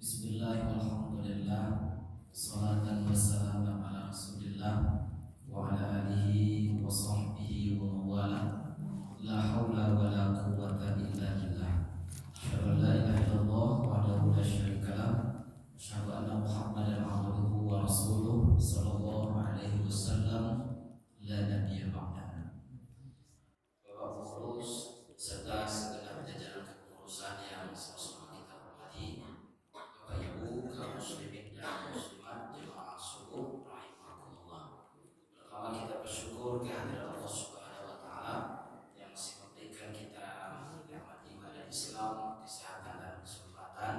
Bismillah walhamdulillah salatan wassalamu ala rasulillah wa ala alihi wa sahbihi wa mawala la hawla wa la quwwata illa billah asyhadu an la ilaha illallah wahdahu la syarika lah asyhadu anna muhammadan abduhu wa rasuluh sallallahu alaihi wasallam la nabiyya ba'dahu. Bapak pengurus serta segenap jajaran kepengurusan yang sama-sama kita hormati, Bapak Ibu kaum muslimin dan muslimat jemaah subuh rahimakumullah. Pertama kita bersyukur kehadiran Allah Subhanahu wa taala yang masih memberikan kita nikmat ibadah Islam, kesehatan dan kesempatan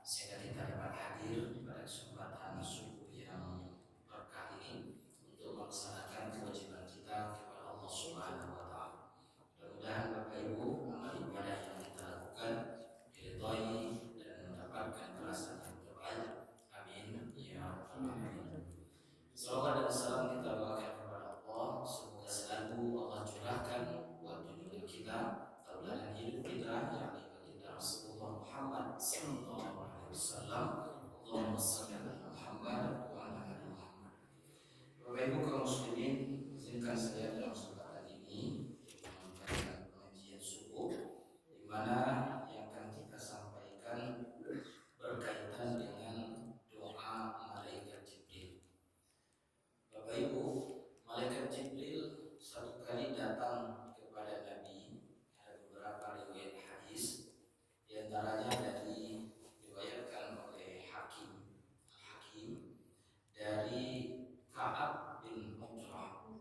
sehingga kita dapat hadir pada kesempatan subuh yang berkah ini untuk melaksanakan kewajiban kita kepada Allah Subhanahu wa taala. Mudah-mudahan Bapak Ibu amal ibadah yang kita lakukan diridhai dan mendapatkan balasan yang terbaik. Amin ya rabbal alamin. Salawat dan salam kita bawakan kepada Allah. Semoga selalu Allah curahkan buat junjungan kita tauladan hidup kita yakni baginda Rasulullah Muhammad sallallahu alaihi wasallam. Allahumma shalli ala Muhammad wa ala ali Muhammad. Bapak Ibu kaum muslimin, izinkan saya dalam kesempatan ini menyampaikan pengajian subuh di mana yang akan kita sampaikan berkaitan dengan doa malaikat Jibril. Bapak Ibu, malaikat Jibril satu kali datang kepada Nabi. Ada beberapa riwayat hadis, di antaranya diriwayatkan oleh Hakim dari Ka'ab bin Ujrah.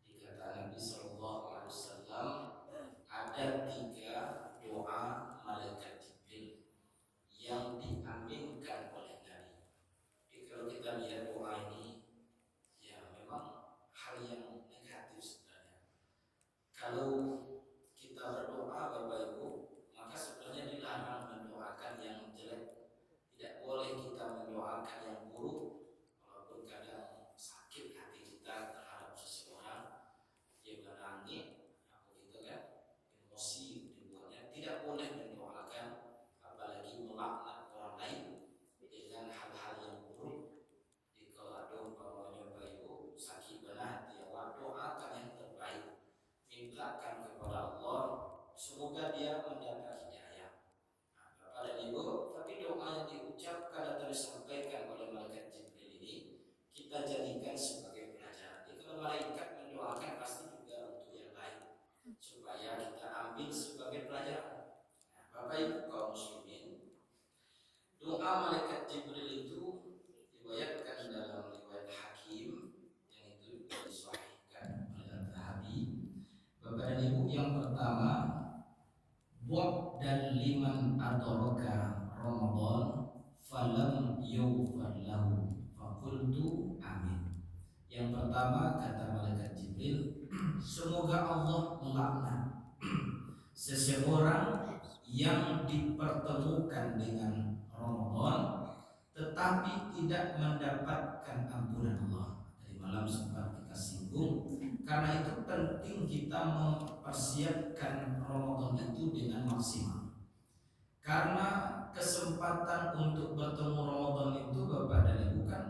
Dikata Nabi sallallahu alaihi wasallam ada 3 doa malaikat Jibril yang diaminkan oleh Nabi. Jadi kalau kita lihat doa ini, ya memang hal yang negatif sebenarnya. Kalau kita berdoa Bapak Ibu, maka sebenarnya dilarang mendoakan yang jelek. Tidak boleh kita mendoakan yang buruk, walaupun kadang sakit hati kita terhadap seseorang, dia menangis, begitu kan, emosi dibuatnya. Tidak boleh mendoakan, apalagi melaknat orang lain dengan hal-hal yang buruk. Jika ada umpamanya Bapak Ibu sakit benar, dia doakan yang terbaik, mintakan kepada Allah semoga dia mendapat hidayah. Bapak dan Ibu, tapi doa yang diucapkan atau disampaikan oleh malaikat Jibril ini kita jadikan sebagai pelajaran. Jadi kalau malaikat mendoakan pasti juga untuk yang lain, supaya kita ambil sebagai pelajaran. Bapak Ibu kaum muslimin, doa malaikat Jibril itu diriwayatkan dalam riwayat Hakim yang itu disahihkan oleh Al-Zahabi. Bapak dan Ibu, yang pertama, buat dan liman adraka Ramadan falam yughfar lahu faqultu amin. Yang pertama kata malaikat Jibril, semoga Allah melaknat seseorang yang dipertemukan dengan Ramadan tetapi tidak mendapatkan ampunan Allah. Tadi malam sempat kita singgung, karena itu penting kita mempersiapkan Ramadan itu dengan maksimal. Karena kesempatan untuk bertemu Ramadan itu Bapak dan Ibu kan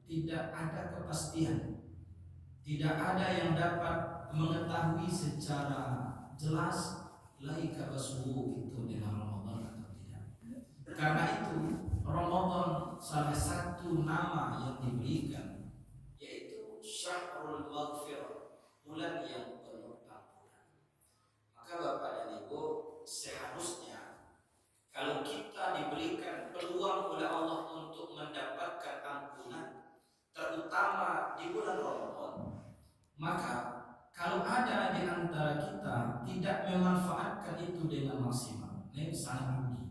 tidak ada kepastian. Tidak ada yang dapat mengetahui secara jelas laika basbuh itu dengan Ramadan atau tidak. Karena itu Ramadan salah satu nama yang diberikan yaitu Syahrul Maghfirah, bulan yang penuh ampunan. Maka Bapak dan Ibu, seharusnya kalau kita diberikan peluang oleh Allah untuk mendapatkan ampunan, terutama di bulan Ramadan, maka kalau ada di antara kita tidak memanfaatkan itu dengan maksimal, ini sangat rugi.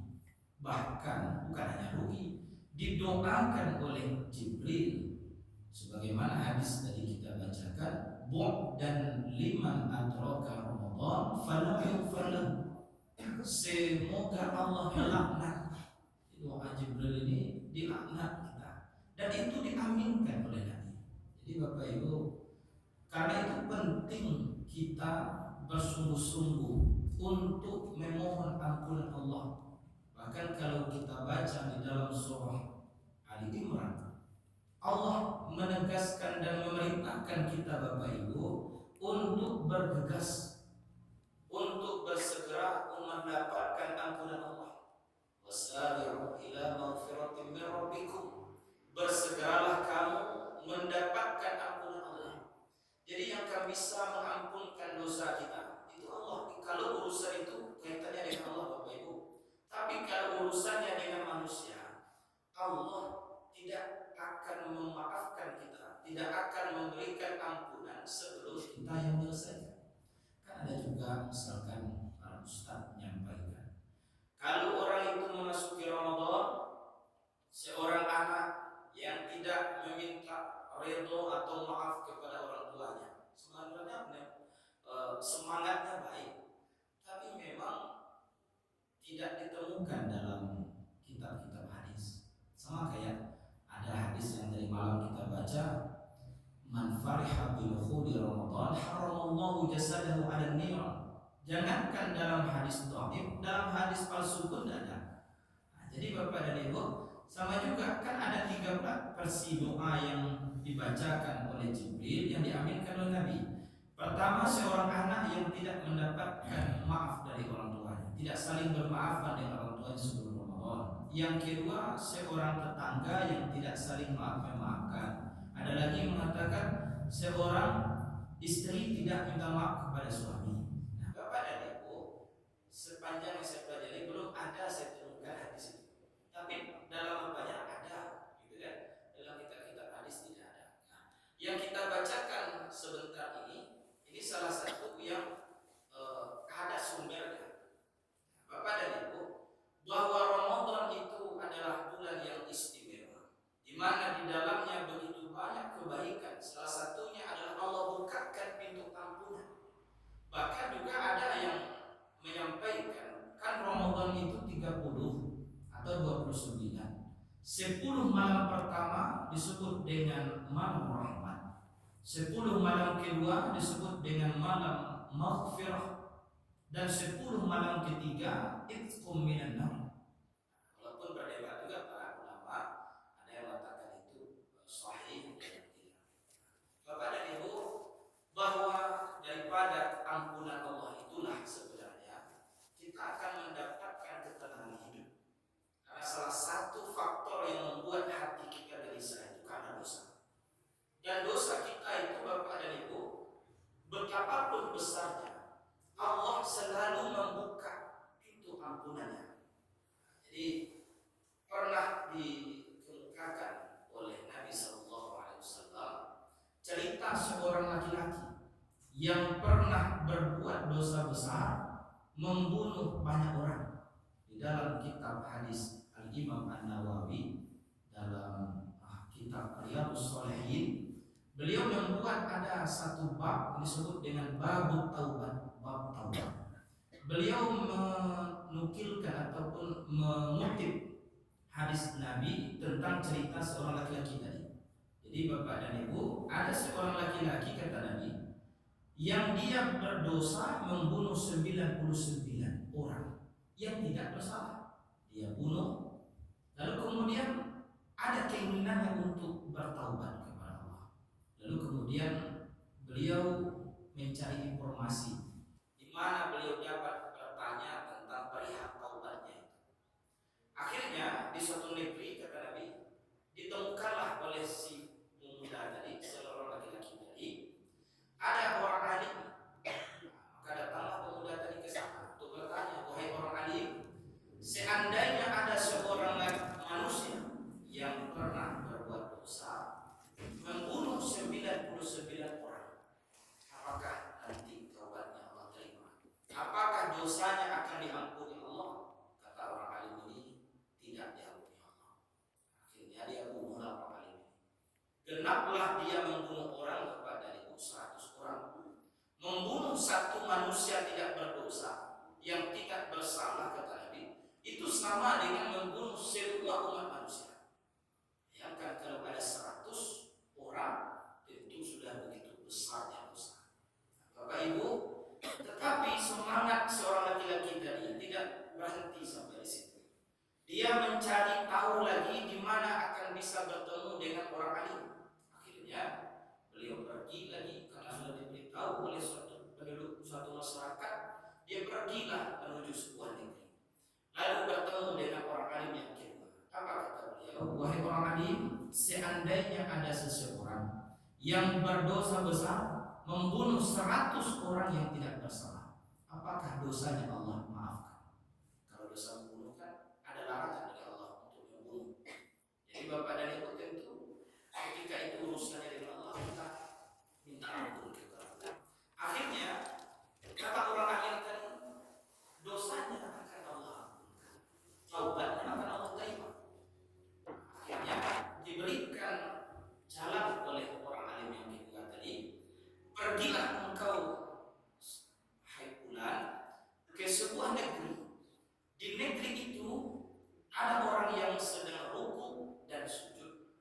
Bahkan bukan hanya rugi, didoakan oleh Jibril sebagaimana hadis tadi kita bacakan, bu' dan liman adraka Ramadan falam yughfar lahu. Semoga Allah melaknat. Doa Jibril ini dilaknat kita, dan itu diaminkan oleh Nabi. Jadi Bapak Ibu, karena itu penting kita bersungguh-sungguh untuk memohon ampunan Allah. Bahkan kalau kalau kita baca di dalam surah Ali Imran, Allah menegaskan dan memerintahkan kita Bapak Ibu untuk bergegas, untuk bersegera mendapatkan ampunan Allah. Wasari'u ila maghfiratin min rabbikum, bersegeralah kamu mendapatkan ampunan Allah. Jadi yang akan bisa mengampunkan dosa kita itu Allah. Kalau urusan itu kaitannya dengan Allah Bapak Ibu. Tapi kalau urusannya dengan manusia, Allah tidak akan memaafkan kita, tidak akan memberikan ampunan sebelum kita yang menyelesaikan. Kan ada juga misalkan para ustaz menyampaikan, kalau orang itu memasuki Ramadan, seorang anak yang tidak meminta ridho atau maaf kepada orang tuanya, sebenarnya semangatnya baik, tapi memang tidak ditemukan dalam kitab-kitab hadis. Sama kayak ada hadis yang dari malam kita baca, man fariha bi dukhuli Ramadan haramallahu jasadahu 'ala an-nar. Jangankan dalam hadis dhaif, dalam hadis palsu pun ada. Nah, jadi Bapak dan Ibu, sama juga kan ada 3 versi doa yang dibacakan oleh Jibril yang diaminkan oleh Nabi. Pertama, seorang anak yang tidak mendapatkan maaf dari orang tuanya, tidak saling bermaafan dengan orang tuanya sebelum Ramadan. Yang kedua, seorang tetangga yang tidak saling memaafkan. Ada lagi yang mengatakan seorang istri tidak minta maaf kepada suami. Nah, Bapak dan Ibu, sepanjang yang saya pelajari belum ada saya temukan hadis itu. Tapi dalam apanya ada, gitu kan? Dalam kitab-kitab hadis tidak ada. Nah, yang kita bacakan sebentar ini salah satu yang ada sumbernya. Bapak dan Ibu, bahwa Ramadan itu adalah bulan yang istimewa, di mana di dalamnya begitu banyak kebaikan. Salah satunya adalah Allah bukakan pintu ampunan. Bahkan juga ada yang menyampaikan, kan Ramadan itu 30 atau 29. 10 malam pertama disebut dengan malam rahmat. 10 malam kedua disebut dengan malam maghfirah, dan 10 malam ketiga itqum minan nar. Walaupun berdebat juga para ulama, ada yang mengatakan itu sahih dan tidak. Bapak dan Ibu, bahwa daripada ampunan Allah itulah sebenarnya kita akan mendapatkan ketenangan hidup. Karena salah satu faktor yang membuat hati kita gelisah itu karena dosa. Dan dosa kita itu Bapak dan Ibu, betapapun besarnya, Allah selalu membuka pintu ampunannya. Jadi pernah dikemukakan oleh Nabi SAW cerita seorang laki-laki yang pernah berbuat dosa besar, membunuh banyak orang. Di dalam kitab hadis Al-Imam An-Nawawi, dalam kitab Riyadhus Shalihin, beliau membuat ada satu bab disebut dengan bab taubat, bab taubat. Beliau menukilkan ataupun mengutip hadis Nabi tentang cerita seorang laki-laki tadi. Jadi Bapak dan Ibu, ada seorang laki-laki kata Nabi yang dia berdosa membunuh 99 orang yang tidak bersalah. Dia bunuh, lalu kemudian ada keinginannya untuk bertaubat kepada Allah. Lalu kemudian beliau mencari informasi di mana beliau dapat bertanya tentang perihal taubatnya itu. Akhirnya di suatu negeri kata Nabi ditemukanlah oleh si pemuda tadi, seorang laki-laki tadi, ada orang alim. Maka datanglah pemuda tadi ke sana untuk bertanya, wahai orang alim, seandainya ada seorang manusia yang pernah berbuat dosa, membunuh 99 orang, apakah nanti taubatnya Allah terima? Apakah dosanya akan diampuni Allah? Kata orang alim ini, tidak diampuni Allah. Akhirnya dia bunuhlah orang alim ini. Genaplah dia membunuh orang lebih dari 100 orang. Membunuh satu manusia tidak berdosa, yang tidak bersalah kata Nabi, itu sama dengan membunuh semua umat manusia. Bayangkan kalau ada 100 orang, itu sudah begitu besarnya dosa. Bapak Ibu, tetapi semangat seorang laki-laki tadi tidak berhenti sampai di situ. Dia mencari tahu lagi di mana akan bisa bertemu dengan orang alim. Akhirnya beliau pergi lagi karena sudah diberitahu oleh suatu penduduk suatu masyarakat. Dia pergilah menuju sebuah negeri. Lalu bertemu dengan orang alim yang kedua. Apa kata beliau? Wahai orang alim, seandainya ada seseorang yang berdosa besar membunuh 100 orang yang tidak bersalah, apakah dosanya Allah maafkan? Kalau dosa membunuh kan ada larangan dari Allah untuk membunuh. Jadi Bapak dan Ibu tentu ketika itu urusannya dengan Allah, kita minta ampun kepada Allah. Akhirnya kata orang alim tadi, dosanya akan Allah ampunkan, taubatnya akan Allah terima. Akhirnya diberikan jalan oleh orang alim yang kedua tadi, pergilah engkau hai fulan ke sebuah negeri. Di negeri itu ada orang yang sedang ruku dan sujud.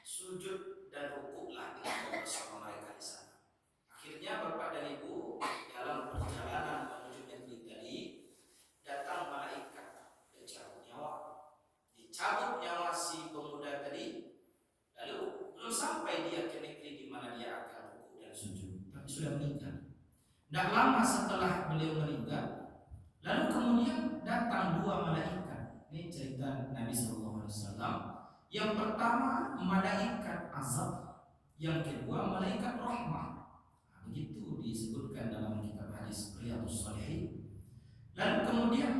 Sujud dan rukuklah engkau bersama mereka di sana. Akhirnya Bapak dan Ibu dalam perjalanan menuju negeri tadi datang malaikat mencabut nyawa. Dicabut nyawa si pemuda tadi. Lalu belum sampai dia ke negeri di mana dia akan ruku dan sujud, tapi sudah meninggal. Tidak lama setelah beliau meninggal, lalu kemudian datang 2 malaikat. Ini cerita Nabi SAW. Yang pertama malaikat azab, yang kedua malaikat rahmah. Begitu disebutkan dalam kitab hadis Riyadhus Shalihin. Lalu kemudian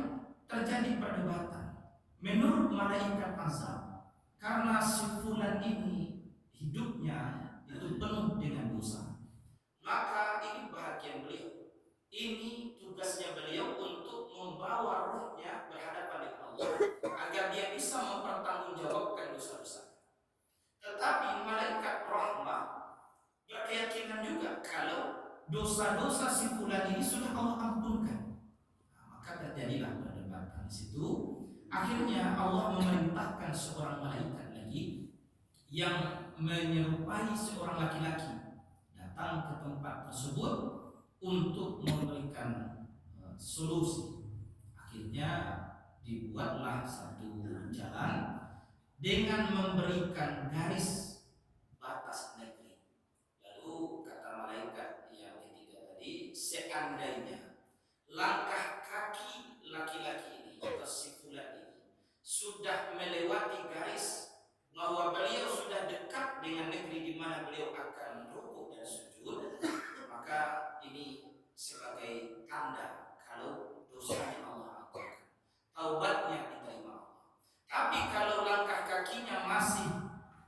terjadi perdebatan. Menurut malaikat azab, karena si fulan ini hidupnya itu penuh dengan dosa, maka ini bahagian beliau. Ini tugasnya beliau untuk membawa ruhnya berhadapan dengan Allah agar dia bisa mempertanggungjawabkan dosa-dosa. Tetapi malaikat rahmah berkeyakinan juga kalau dosa-dosa si fulan ini sudah Allah ampunkan. Maka terjadilah perdebatan di situ. Akhirnya Allah memerintahkan seorang malaikat lagi yang menyerupai seorang laki-laki datang ke tempat tersebut untuk memberikan solusi. Akhirnya dibuatlah satu jalan dengan memberikan garis batas negeri. Lalu kata malaikat yang ketiga tadi, seandainya langkah kaki laki-laki ini atau si fulan ini sudah melewati garis bahwa beliau sudah dekat dengan negeri di mana beliau akan rukuk dan sujud, maka ini sebagai tanda kalau dosanya Allah ampunkan, taubatnya diterima Allah. Tapi kalau langkah kakinya masih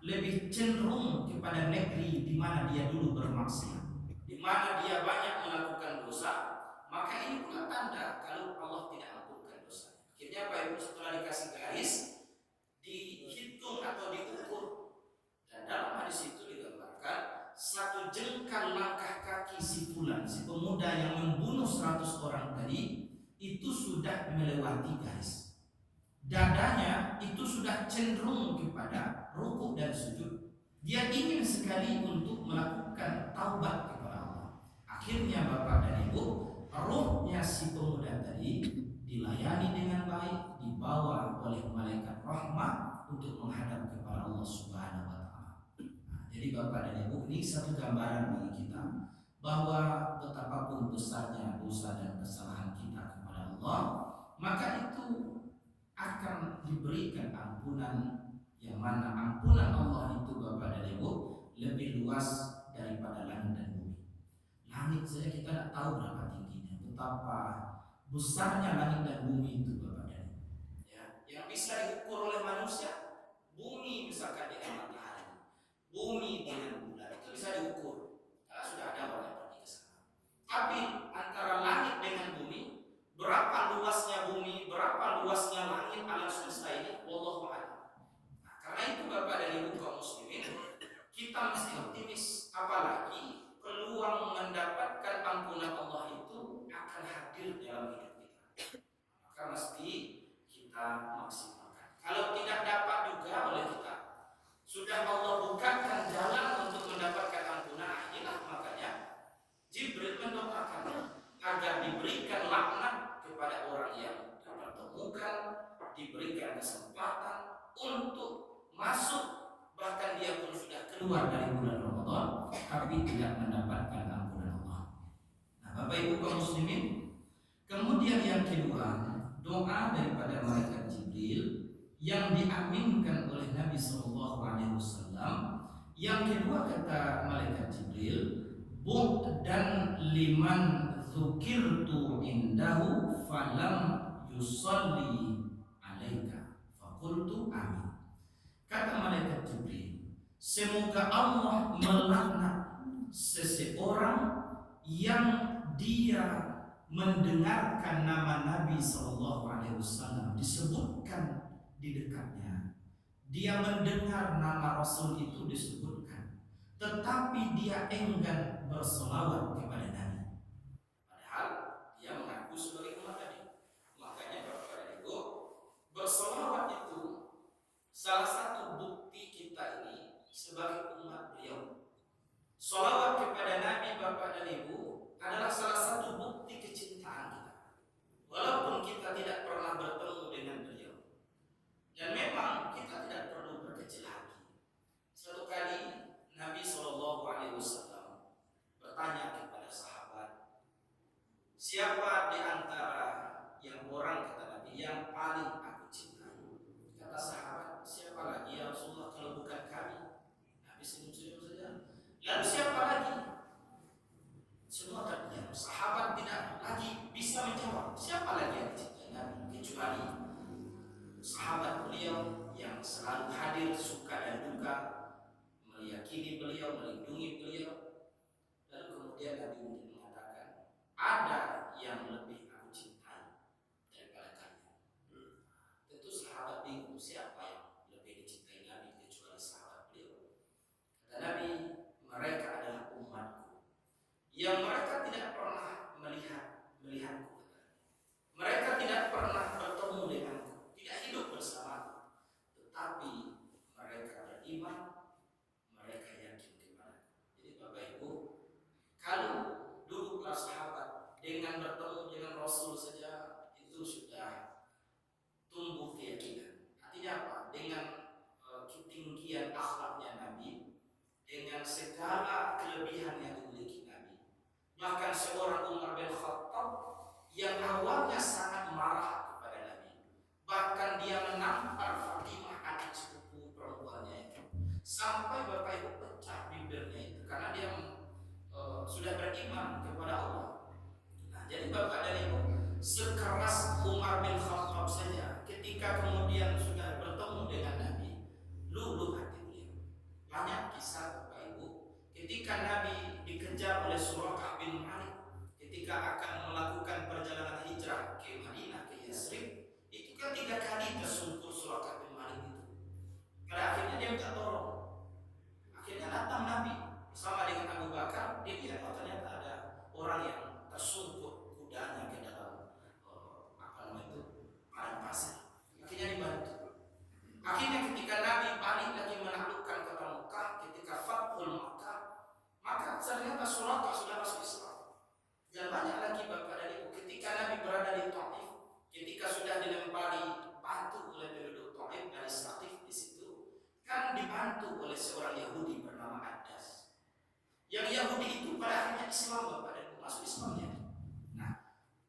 lebih cenderung kepada negeri di mana dia dulu bermaksiat, di mana dia banyak melakukan dosa, maka ini pula tanda kalau Allah tidak ampunkan dosa. Akhirnya Pak Ibu setelah dikasih garis, dihitung atau diukur, dan dalam hadis itu digambarkan satu jengkal langkah kaki si fulan, si pemuda yang membunuh 100 orang tadi, itu sudah melewati garis. Dadanya itu sudah cenderung kepada rukuk dan sujud. Dia ingin sekali untuk melakukan taubat kepada Allah. Akhirnya Bapak dan Ibu, ruhnya si pemuda tadi dilayani dengan baik, dibawa oleh malaikat rahmat untuk menghadap kepada Allah Subhanahu wa taala. Jadi Bapak dan Ibu, ini satu gambaran bagi kita bahwa betapapun besarnya dosa dan kesalahan kita kepada Allah, maka itu akan diberikan ampunan, yang mana ampunan Allah itu Bapak dan Ibu lebih luas daripada langit dan bumi. Langit saja kita tidak tahu berapa tingginya, betapa besarnya langit dan bumi itu Bapak dan Ibu. Ya, yang bisa diukur oleh manusia, bumi misalkan dengan matahari, bumi dengan bulan, itu bisa diukur. Karena sudah ada orang yang pergi ke sana. Tapi antara langit dengan bumi, berapa luasnya bumi, berapa luasnya langit alam semesta ini, wallahu a'lam. Nah, karena itu Bapak dan Ibu kaum muslimin, kita mesti optimis, apalagi peluang mendapatkan ampunan Allah itu akan hadir dalam hidup kita. Maka mesti kita maksimalkan. Kalau tidak dapat kesempatan untuk masuk, bahkan dia pun sudah keluar dari bulan Ramadan tapi tidak mendapatkan ampunan Allah. Nah, Bapak Ibu kaum muslimin, kemudian yang kedua, doa daripada malaikat Jibril yang diaminkan oleh Nabi Shallallahu Alaihi Wasallam. Yang kedua kata malaikat Jibril, dan liman dzukirtu indahu falam yusalli alaika faqultu amin. Kata malaikat Jibril, semoga Allah melaknat seseorang yang dia mendengarkan nama Nabi Shallallahu Alaihi Wasallam disebutkan di dekatnya, dia mendengar nama Rasul itu disebutkan, tetapi dia enggan bersolawat kepada Nabi, padahal dia mengaku sebagai umat Nabi. Makanya Bapak dan Ibu, bersolawat itu salah satu bukti kita ini sebagai umat beliau. Solawat kepada Nabi Bapak dan Ibu adalah salah satu bukti kecintaan kita, walaupun kita tidak pernah bertemu dengan beliau. Dan memang kita tidak perlu berkecil hati. Suatu kali Nabi Shallallahu Alaihi Wasallam bertanya kepada sahabat, siapa di antara yang orang, kata Nabi, yang paling aku cintai? Kata sahabat, siapa lagi ya Rasulullah kalau bukan kami? Nabi senyum-senyum saja. Lalu siapa lagi? Semua terdiam. Sahabat tidak lagi bisa menjawab siapa lagi yang dicintai Nabi kecuali sahabat beliau yang selalu hadir suka dan duka, meyakini beliau, melindungi beliau. Lalu kemudian Nabi mengatakan, ada yang lebih aku cintai daripada kalian. Tentu sahabat bingung, siapa yang lebih dicintai Nabi kecuali sahabat beliau. Kata Nabi, mereka adalah umatku yang mereka tidak pernah melihatku. Mereka tidak pernah bertemu denganku, tidak hidup bersamaku, tetapi mereka beriman, mereka yakin kepadaku. Jadi Bapak Ibu, kalau dulu para sahabat dengan bertemu dengan Rasul saja itu sudah tumbuh keyakinan. Artinya apa? Dengan ketinggian akhlaknya Nabi, dengan segala kelebihan yang dimiliki Nabi. Bahkan seorang Umar bin Khattab yang awalnya sangat marah kepada Nabi, bahkan dia menampar Fatimah adik sepupu perempuannya itu, sampai Bapak Ibu pecah bibirnya itu karena dia sudah beriman kepada Allah. Nah, jadi Bapak dan Ibu, sekeras Umar bin Khattab saja ketika kemudian sudah bertemu dengan Nabi, luluh hati beliau. Banyak kisah Bapak Ibu ketika Nabi dikejar oleh Suraqah bin Malik ketika akan melakukan perjalanan hijrah ke Madinah, ke Yasrib. Itu kan 3 kali tersungkur Suraqah bin Malik itu. Pada akhirnya dia minta tolong. Akhirnya datang Nabi bersama dengan Abu Bakar. Dia lihat, oh ternyata ada orang yang tersungkur kudanya ke dalam padang pasir. Akhirnya dibantu. Akhirnya ketika Nabi balik lagi menaklukkan kota Mekah, ketika Fathul Makkah, maka ternyata Suraqah sudah masuk Islam. Dan banyak lagi Bapak dan Ibu, ketika Nabi berada di Taif, ketika sudah dilempari batu oleh penduduk Taif dari Saqif di situ, kan dibantu oleh seorang Yahudi bernama Adas. Yang Yahudi itu pada akhirnya Islam Bapak dan Ibu, masuk Islamnya. Nah,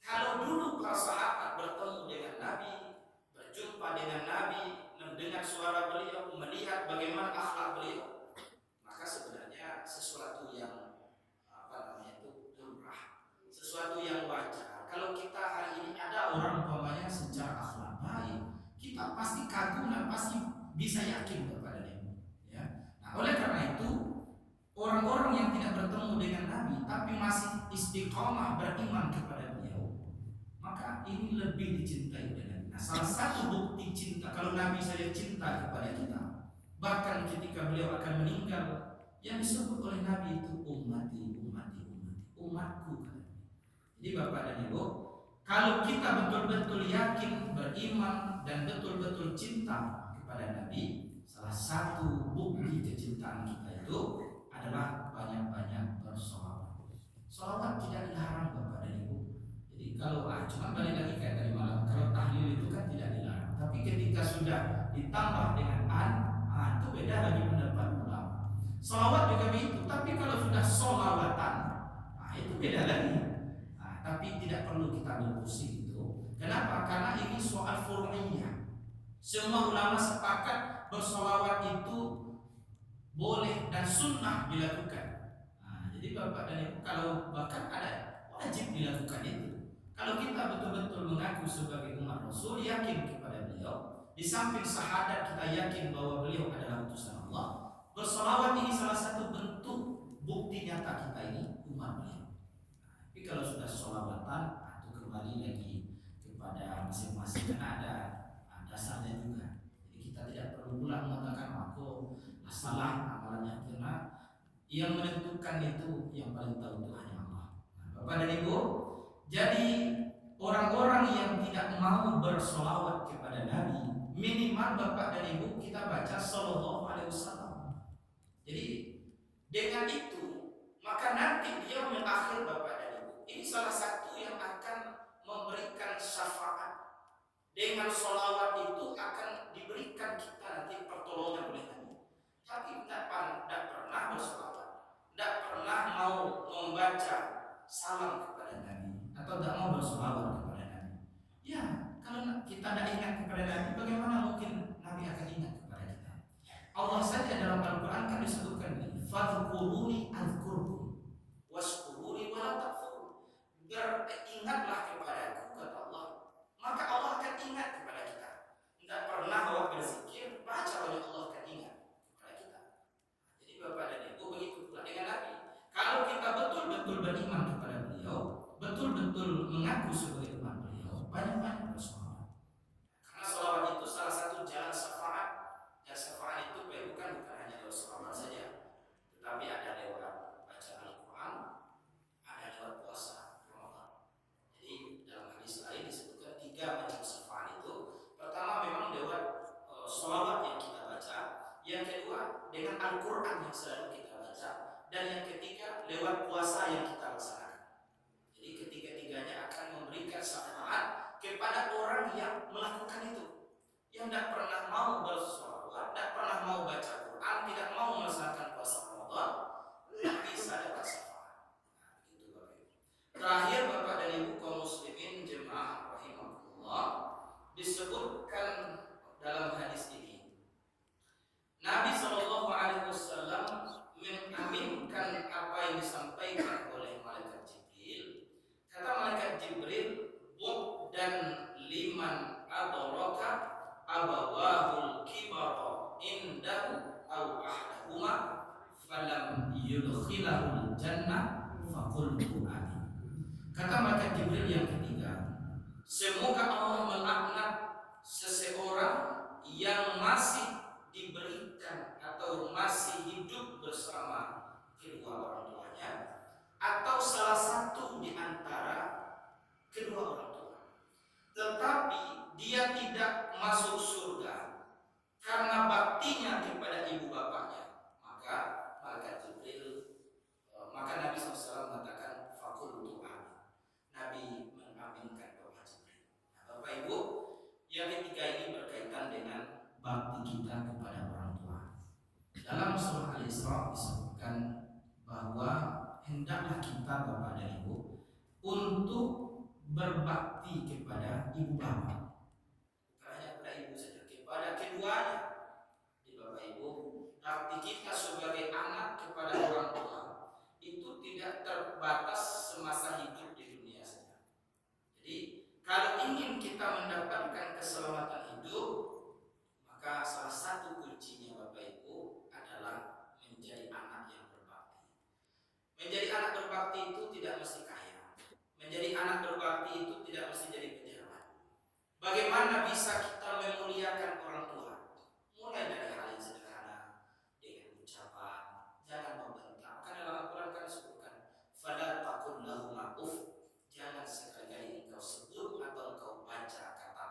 kalau dulu para sahabat bertemu dengan Nabi, berjumpa dengan Nabi, mendengar suara beliau, melihat bagaimana akhlak beliau, maka sebenarnya sesuatu yang sesuatu yang wajar. Kalau kita hari ini ada orang umpamanya secara akhlak baik, kita pasti kagum dan pasti bisa yakin kepada dia. Ya. Nah, oleh karena itu, orang-orang yang tidak bertemu dengan Nabi tapi masih istiqomah beriman kepada beliau, maka ini lebih dicintai oleh Nabi. Nah, salah satu bukti cinta, kalau Nabi saja cinta kepada kita, bahkan ketika beliau akan meninggal, yang disebut oleh Nabi itu ummati, umatku. Jadi Bapak dan Ibu, kalau kita betul-betul yakin, beriman, dan betul-betul cinta kepada Nabi, salah satu bukti kecintaan kita itu adalah banyak-banyak bersolawat. Solawat tidak dilarang Bapak dan Ibu. Jadi kalau cuma balik lagi kayak tadi malam, kalau tahlil itu kan tidak dilarang, Tapi ketika sudah ditambah dengan an, itu beda lagi pendapat ulama. Sholawat juga begitu, tapi kalau sudah sholawatan, itu beda lagi. Tapi tidak perlu kita berpusing itu. Kenapa? Karena ini soal fur'iyah. Semua ulama sepakat bersolawat itu boleh dan sunnah dilakukan. Jadi Bapak dan Ibu, kalau bahkan ada wajib dilakukan itu. Kalau kita betul-betul mengaku sebagai umat Rasul, yakin kepada beliau, di samping syahadat kita yakin bahwa beliau adalah utusan Allah, bersolawat ini salah satu bentuk bukti nyata kita ini umat beliau. Tapi kalau sudah sholawatan, itu kembali lagi kepada masing-masing, karena ada dasarnya juga. Jadi kita tidak perlu pula mengatakan aku salah amalannya, karena yang menentukan itu yang paling tahu itu hanya Allah. Bapak dan Ibu, jadi orang-orang yang tidak mau bersolawat kepada Nabi, minimal Bapak dan Ibu kita baca Sallallahu Alaihi Wasallam. Jadi dengan itu maka nanti dia mengakhir Bapak dan Ibu. Ini salah satu yang akan memberikan syafaat. Dengan solawat itu akan diberikan kita nanti pertolongan oleh Nabi. Tapi tidak pernah bersolawat, tidak pernah mau membaca salam kepada Nabi, atau tidak mau bersolawat kepada Nabi. Ya, kalau kita tidak ingat kepada Nabi, bagaimana mungkin Nabi akan ingat kepada kita? Allah saja dalam Al-Quran kan disebutkan ini, fadhkuruni azkurkum waskuruni wala takfurun. Beringatlah kepadaku, kata Allah, maka Allah akan ingat kepada kita. Tidak pernah Allah berzikir, baca oleh Allah akan ingat kepada kita. Jadi Bapak dan Ibu, begitu pula dengan Nabi. Kalau kita betul-betul beriman kepada beliau, betul-betul mengaku sebagai umat beliau, banyak-banyak bersolawat. Karena solawat itu salah satu jalan syafaat. Dan syafaat itu bukan hanya lewat solawat saja, tetapi ada lewat baca Al-Quran, ada lewat puasa Ramadan. Jadi dalam hadis lain disebutkan 3 macam syafaat itu. Pertama memang lewat solawat yang kita baca, yang kedua dengan Al-Quran yang selalu kita baca, dan yang ketiga lewat puasa yang kita laksanakan. Jadi ketiga-tiganya akan memberikan syafaat kepada orang yang melakukan itu, yang tidak pernah mau bersolawat, tidak pernah mau baca Quran, tidak mau melaksanakan puasa Ramadan, bisa dapat syafaat. Begitu Bapak Ibu. Terakhir Bapak dan Ibu kaum muslimin jemaah rahimahullah, disebutkan dalam hadis ini Nabi Shallallahu Alaihi Wasallam mengaminkan apa yang disampaikan oleh malaikat Jibril. Kata malaikat Jibril, dan liman adraka abawahul kibara indahu au ahdahuma falam yudkhilahul jannah faqultu amin. Kata malaikat Jibril yang ketiga, semoga Allah melaknat seseorang yang masih diberikan atau masih hidup bersama kedua orang tuanya, atau salah satu di antara kedua orang tua, tetapi dia tidak masuk surga karena baktinya kepada ibu bapaknya. Maka malaikat Jibril, maka Nabi SAW mengatakan faqultu amin. Nabi mengaminkan doa Jibril. Bapak Ibu, yang ketiga ini berkaitan dengan bakti kita kepada orang tua. Dalam surah Al-Isra disebutkan bahwa hendaklah kita Bapak dan Ibu untuk berbakti kepada ibu bapak. Bukan hanya kepada ibu saja, kepada keduanya. Di Bapak Ibu, bakti kita sebagai anak kepada orang tua itu tidak terbatas semasa hidup di dunia saja. Jadi kalau ingin kita mendapatkan keselamatan hidup, maka salah satu kuncinya Bapak Ibu adalah menjadi anak yang berbakti. Menjadi anak berbakti itu tidak mesti kaya. Menjadi anak berbakti itu tidak mesti jadi pejabat. Bagaimana bisa kita memuliakan orang tua? Mulai dari hal yang sederhana, dengan ucapan, jangan membentak. Karena dalam Al-Quran kan disebutkan, fala taqul lahuma uff, jangan sekali-kali engkau sebut atau engkau baca kata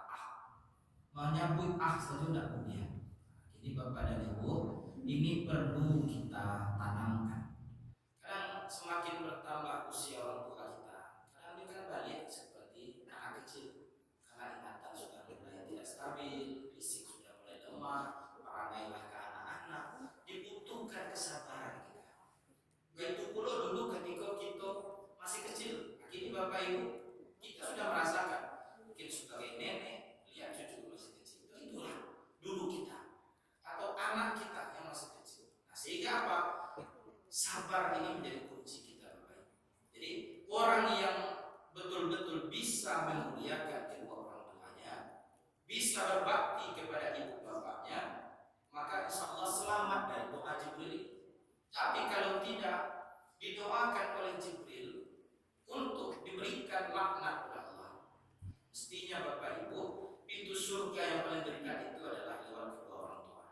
menyambut saja tidak boleh. Jadi Bapak dan Ibu, ini perlu kita tanamkan. Kadang semakin bertambah usia orang tua kita, kadang dia kan balik seperti anak kecil, karena ingatan sudah mulai tidak stabil, sabar ini menjadi kunci kita Bapak. Jadi orang yang betul-betul bisa memuliakan kedua orang tuanya, bisa berbakti kepada ibu bapaknya, maka insya Allah selamat dari doa Jibril. Tapi kalau tidak didoakan oleh Jibril untuk diberikan laknat oleh Allah, mestinya Bapak Ibu, pintu surga yang paling dekat itu adalah lewat kedua orang tua.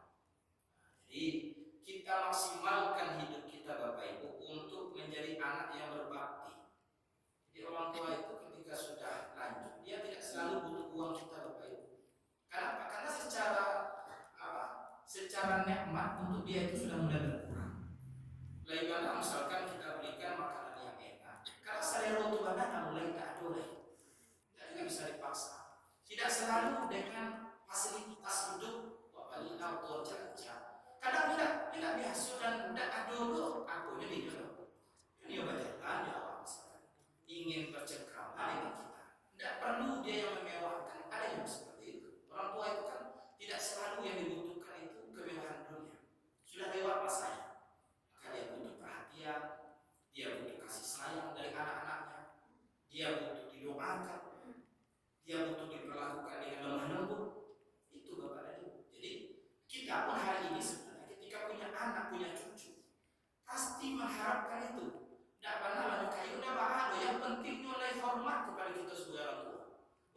Jadi kita maksimalkan hidup kita Bapak Ibu untuk menjadi anak yang berbakti. Jadi orang tua itu ketika sudah lanjut, dia tidak selalu butuh uang kita Bapak Ibu. Kenapa? Karena secara nikmat untuk dia itu sudah mulai berkurang. Lainnya misalkan kita berikan makanan yang enak, kalau selera Tuhan mulai tak boleh, tidak bisa dipaksa. Tidak selalu dengan fasilitas hidup Bapak atau jajan. Kadang tidak biasa dan tidak ada dulu aku ini dia berjalan ya misalkan ingin bercengkrama dengan kita, tidak perlu dia yang memewahkan. Ada yang seperti itu. Orang tua itu kan tidak selalu yang dibutuhkan itu kemewahan dunia, sudah lewat masanya. Maka dia butuh perhatian, dia butuh kasih sayang dari anak-anaknya, dia butuh didoakan, dia butuh diperlakukan dengan lemah lembut. Itu Bapak dan Ibu. Jadi kita pun hari ini sebenarnya ketika punya anak, punya cucu, pasti mengharapkan itu. Tidak pernah lalu kayu, tidak ada. Yang penting nilai hormat kepada kita sebagai orang tua.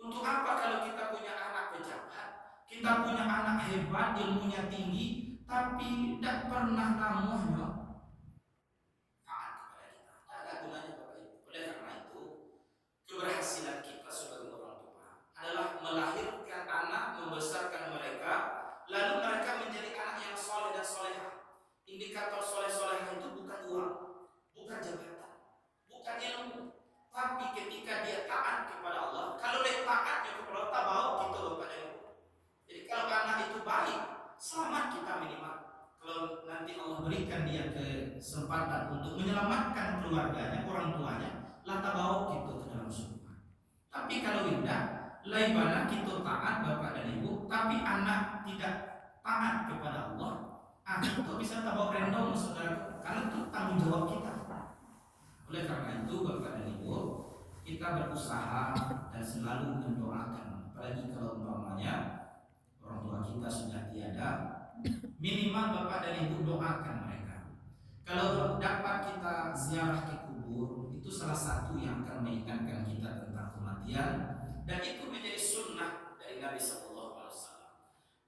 Untuk apa kalau kita punya anak pejabat, kita punya anak hebat, ilmunya tinggi, tapi tidak pernah namuhnya taat kepada kita? Tidak ada gunanya Bapak Ibu. Oleh karena itu, keberhasilan kita sebagai orang tua adalah melahirkan anak, membesarkan mereka, lalu mereka menjadi anak yang soleh dan solehah. Indikator soleh-solehah itu bukan uang, bukan jabatan, bukan ilmu, tapi ketika dia taat kepada Allah. Kalau dia taatnya kepada Allah, tabau kita Bapak dan Ibu. Jadi kalau anak itu baik, selamat kita minimal. Kalau nanti Allah berikan dia kesempatan untuk menyelamatkan keluarganya, orang tuanya, lah tabau kita ke dalam surga. Tapi kalau tidak, laibana kita taat Bapak dan Ibu, tapi anak tidak taat kepada Allah, itu bisa tabau random saudara, karena itu tanggung jawab kita. Oleh karena itu Bapak dan Ibu, kita berusaha dan selalu mendoakan, apalagi kalau umpamanya orang tua kita sudah tiada, minimal Bapak dan Ibu doakan mereka. Kalau dapat kita ziarah ke kubur, itu salah satu yang akan mengingatkan kita tentang kematian, dan itu menjadi sunnah dari Nabi Sallallahu Alaihi Wasallam.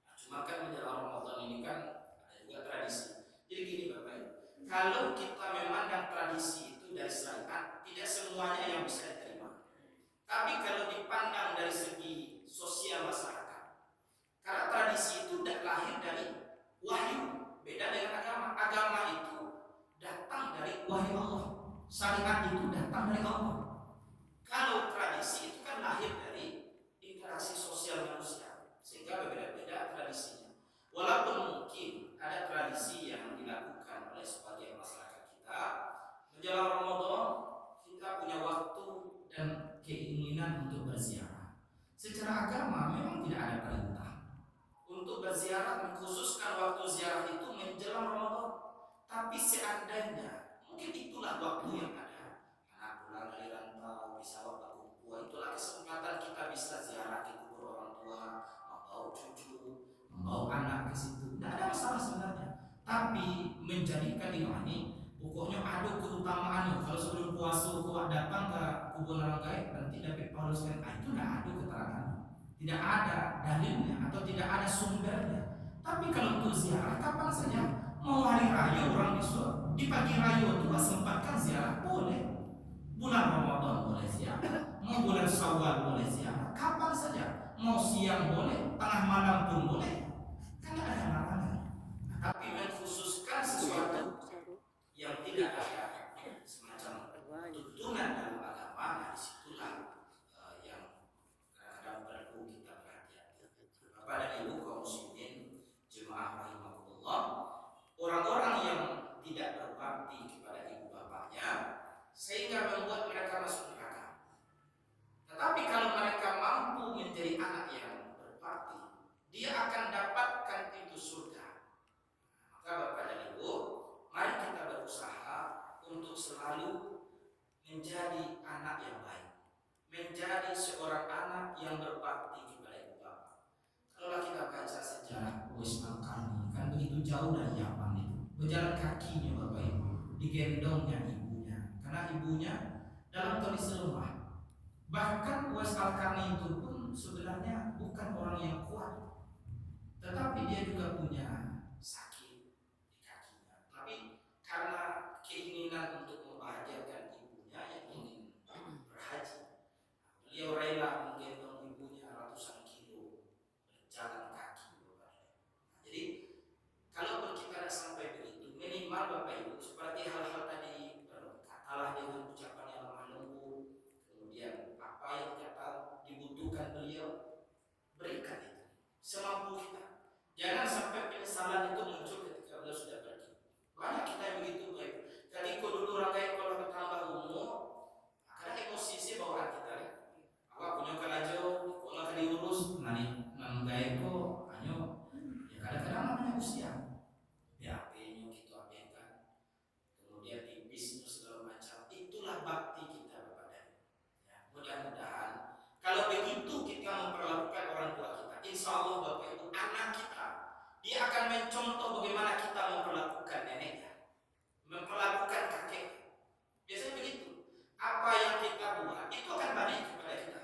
Nah, cuma kan menjelang Ramadan ini kan ada juga tradisi. Jadi gini Bapak Ibu, kalau kita memandang tradisi itu dari syariat, tidak semuanya yang bisa diterima. Tapi kalau dipandang dari segi sosial masyarakat, karena tradisi itu tidak lahir dari wahyu, beda dengan agama. Agama itu datang dari wahyu Allah, syariat itu datang dari Allah. Kalau tradisi itu kan lahir dari interaksi sosial manusia, sehingga berbeda-beda tradisinya. Walaupun mungkin ada tradisi yang dilakukan oleh sebagian masyarakat kita, menjelang Ramadan kita punya waktu dan keinginan untuk berziarah. Secara agama memang tidak ada perintah untuk berziarah, mengkhususkan waktu ziarah itu menjelang Ramadan. Tapi seandainya mungkin itulah waktu yang ada, anak pulang dari rantau, bisa waktu kumpul, itulah kesempatan kita bisa ziarah ke kubur orang tua, membawa cucu, membawa anak ke situ. Tidak ada masalah sebenarnya. Tapi menjadikan ini, pokoknya ada keutamaannya. Kalau sebelum puasa kuat datang ke kubur orang gaib, nanti dapat Paulus kan, itu tidak ada keterangan, tidak ada dalilnya atau tidak ada sumbernya. Tapi kalau untuk ziarah kapan saja, mau hari raya orang di pagi raya itu sempatkan ziarah boleh, bulan Ramadan boleh ziarah, mau bulan Syawal boleh ziarah, kapan saja, mau siang boleh, tengah malam pun boleh, kan ada larangan. Tapi mengkhususkan sesuatu yang tidak ada semacam tuntunan dalam agama, nah disitulah yang kadang perlu kita perhatikan. Bapak dan Ibu kaum muslimin jemaah rahimakumullah, orang-orang yang tidak berbakti kepada ibu bapaknya sehingga membuat mereka masuk neraka. Tetapi kalau mereka mampu menjadi anak yang berbakti, dia akan dapatkan pintu surga. Maka Bapak dan Ibu, mari kita berusaha untuk selalu menjadi anak yang baik, menjadi seorang anak yang berbakti kepada ibu bapak. Kalau kita baca sejarah Uwais Al-Qarni, kan begitu jauh dari Yaman itu, berjalan kakinya bapak ibu, digendongnya ibunya, karena ibunya dalam kondisi lemah. Bahkan Uwais Al-Qarni itu pun sebenarnya bukan orang yang kuat, tetapi dia juga punya sakit di kakinya. Tapi karena keinginan untuk membahagiakan ibunya yang ingin berhaji, beliau rela menggendong ibunya ratusan kilo berjalan kaki. Jadi kalaupun kita sampai begitu, minimal Bapak Ibu seperti hal-hal tadi, berkatalah dengan ucapan yang lemah lembut, kemudian apa yang kata dibutuhkan beliau, berikan itu semampu kita. Jangan sampai penyesalan itu muncul ketika beliau sudah pergi. Banyak kita yang begitu, baik. Ketika dulu rakyat kalau bertambah umur, karena emosi sih bawaan kita ya. Apa punya kalajo, kalau akan diurus, nani nanggay ko, hanya ya kadang-kadang namanya usia. BAP-nya kita abaikan, kemudian tipisnya segala macam. Itulah bakti kita kepada ya. Mudah-mudahan kalau begitu kita memperlakukan orang tua kita, insya Allah Bapak Ibu, anak kita dia akan mencontoh bagaimana kita memperlakukan neneknya, memperlakukan kakek. Biasanya begitu. Apa yang kita buat itu akan balik kepada kita.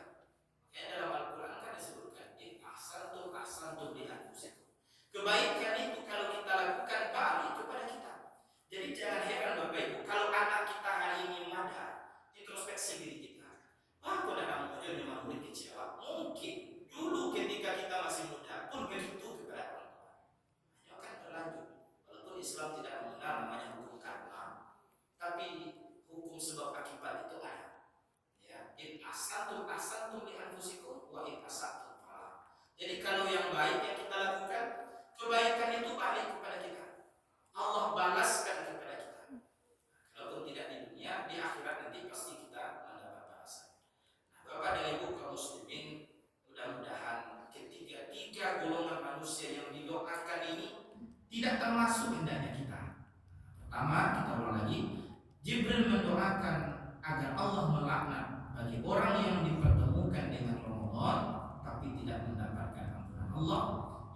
Ya, dalam Al-Quran kan disebutkan ahsantum li anfusikum. Kebaikan itu kalau kita lakukan balik kepada kita. Jadi jangan heran Bapak Ibu, kalau anak kita hari ini madar, introspeksi diri kita. Aku dalam muncul memang murid kecewa. Mungkin dulu ketika kita masih muda pun begitu kepada orang tua. Hanya akan berlanjut. Walaupun Islam tidak mengenal namanya hukum karma, tapi hukum sebab akibat itu ada. Ya, in asantum li anfusikum wa in asatum falah. Jadi kalau yang baik yang kita lakukan, kebaikan itu balik kepada kita. Allah balaskan kepada kita. Kalaupun tidak di dunia, di akhirat nanti pasti kita mendapat balasan. Nah, Bapak dan Ibu kaum muslimin, mudah-mudahan tiga golongan manusia yang didoakan ini tidak termasuk hendaknya kita. Pertama, kita ulang lagi, Jibril mendoakan agar Allah melaknat bagi orang yang dipertemukan dengan Ramadan tapi tidak mendapatkan ampunan Allah.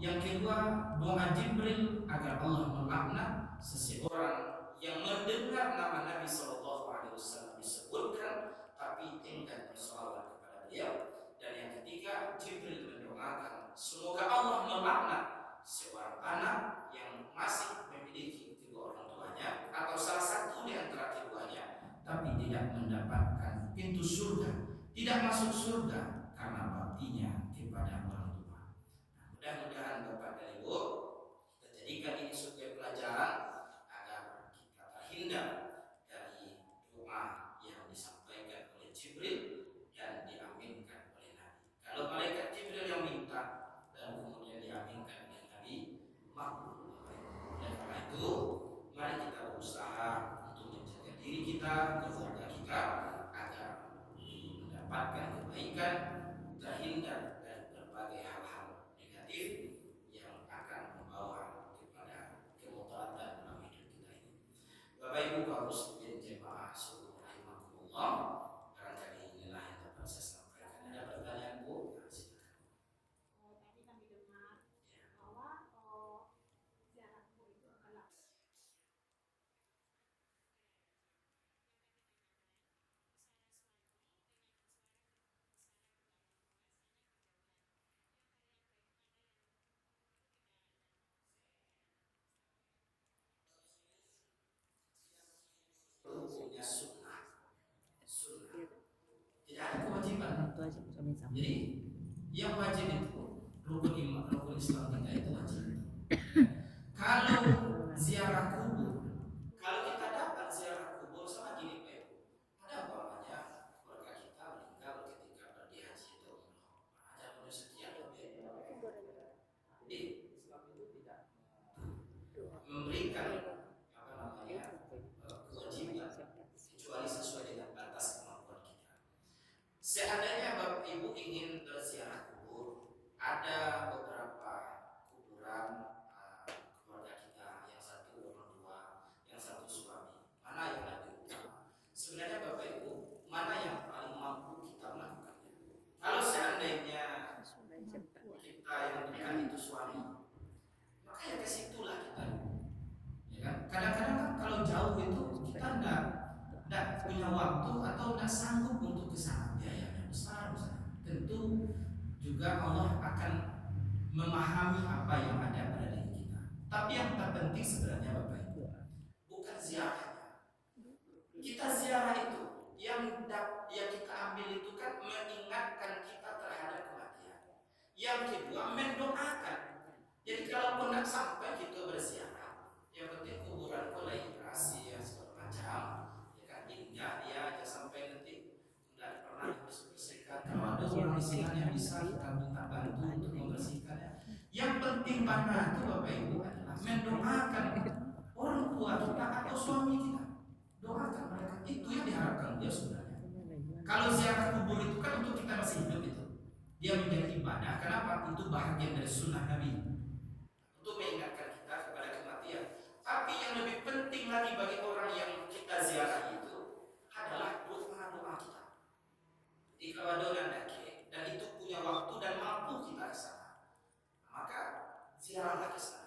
Yang kedua, doa Jibril agar Allah melaknat seseorang yang mendengar nama Nabi Sallallahu Alaihi Wasallam disebutkan tapi enggan bersalawat kepada beliau. Dan yang ketiga, Jibril mendoakan semoga Allah melaknat seorang anak yang masih memiliki kedua orang tuanya atau salah satu di antara keduanya tapi tidak mendapatkan pintu surga, tidak masuk surga karena baktinya kepada orang tua. Nah, mudah-mudahan Bapak dan Ibu kita jadikan ini sebagai pelajaran agar kita terhindar dari doa yang disampaikan oleh Jibril dan diaminkan oleh Nabi. Kalau malaikat Jibril yang minta dan kemudian diaminkan oleh Nabi, makhluk. Oleh karena itu, mari kita berusaha untuk menjaga diri kita, keluarga kita agar mendapatkan kebaikan, terhindar dari berbagai hal-hal negatif yang akan membawa kepada kemudaratan dalam hidup kita ini. Bapak Ibu kaum muslimin jemaah seluruh rahimakumullah, barangkali inilah yang dapat saya sampaikan. Ada pertanyaan Bu? Ya, silakan. Tadi kami dengar bahwa ziarah kubur itu adalah Hukumnya sunnah, tidak ada kewajiban. Jadi yang wajib itu rukun Islam kita itu wajib. Kalau ziarah kubur, kalau kita dapat ziarah kubur sama gini Pak, ada umpamanya keluarga kita meninggal ketika pergi haji atau umroh, ada punya sekian lebih. Jadi Islam itu tidak memberikan kewajiban kecuali sesuai dengan batas kemampuan kita. Seandainya Bapak Ibu ingin berziarah kubur, ada beberapa kuburan waktu atau tidak sanggup untuk ke sana, biayanya besar misalnya, tentu juga Allah akan memahami apa yang ada pada diri kita. Tapi yang terpenting sebenarnya Bapak Ibu, bukan ziarahnya. Kita ziarah itu yang kita ambil itu kan mengingatkan kita terhadap kematian. Yang kedua mendoakan. Jadi kalaupun tidak sampai kita berziarah, yang penting kuburan mulai berasi ya segala macam, ya kan indah dia aja sampai nanti tidak pernah dibersihkan. Kalau ada orang di sini yang bisa kita minta bantu untuk membersihkannya. Yang penting pada itu Bapak Ibu adalah mendoakan orang tua kita atau suami kita. Doakan mereka, itu yang diharapkan dia sebenarnya. Kalau ziarah kubur itu kan untuk kita masih hidup itu, dia menjadi ibadah. Kenapa? Itu bahagian dari sunnah Nabi untuk mengingatkan kita kepada kematian. Tapi yang lebih penting lagi bagi orang yang kita ziarah itu adalah doa-doa kita. Jadi kalau ada orang dan itu punya waktu dan mampu kita ke sana, maka ziarahlah ke sana.